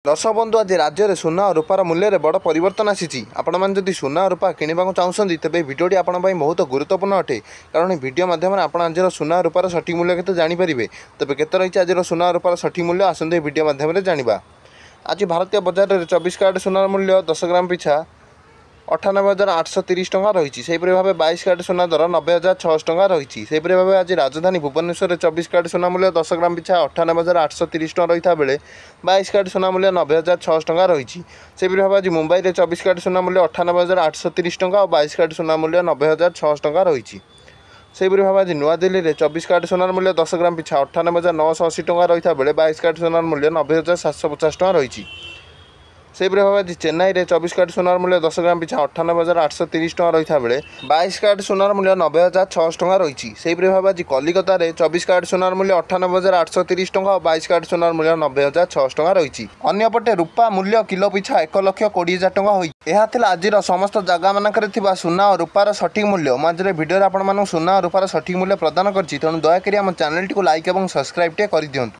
दर्शक बंधु आज राज्य में सुना और रूपार मूल्य बड़ परिवर्तन आसी आपण जदि सुना और रूपा किणवा चाहते तेज भिडियोटी आपण बहुत गुरुत्वपूर्ण अटे कारण भिडियो माध्यम आप आज सुना और रूपार सठिक मूल्य के जानीपर तेज के रही आज रूपा और रूपार सठिक मूल्य आसते भिडियो माध्यम जाना। आज भारतीय बजार में 24 कैरेट सुनार मूल्य 10 ग्राम पिछा 98,830 टଙ୍କା रही। सेहीपरि भाव 22 कैरेट सुना दर 90,600 टଙ୍କା रही। सेहीपरि भाव आज राजधानी भुवनेश्वर में 24 कैरेट सुना मूल्य 10 ग्राम पिछा 98,830 टଙ୍କା रही बेले 22 कैरेट सुना मूल्य 90,600 टଙ୍କା रही। सेहीपरि भाव आज मुंबई में 24 कैरेट सुना मूल्य 98,830 टଙ୍କା और 22 कैरेट सुना मूल्य 90,600 टଙ୍କା रही। सेहीपरि भाव आज नुआदिल्ली में 24 कैरेट सुनार मूल्य 10 ग्राम पिछा 98,980 टଙ୍କା रही बेले 22 कैरेट सुनार मूल्य 90,750 टଙ୍କା रही। सेहीपरि भाव आज चेन्नई में 24 कैरेट सुनार मूल्य 10 ग्राम पिछा 98,830 टଙ୍କା रही बेले 22 कैरेट सुनार मूल्य 90,600 टଙ୍କା रही। सेहीपरि भाव आज कलिकता में 24 कैरेट सुनार मूल्य 98,830 टଙ୍କା और 22 कैरेट सुनार मूल्य 90,600 टଙ୍କା रही। अन्यपटे रूपा मूल्य किलो पिछा 1,20,000 टଙ୍କା होई। यह आज समस्त जगह मानक सुना और रूपार सठिक मूल्य मुझे भिडियो आपण सुना और रूपार सठिक मूल्य प्रदान करछि। तेणु दयाकोरी आम चैनल टी लाइक और सब्सक्राइब कर दियंतु।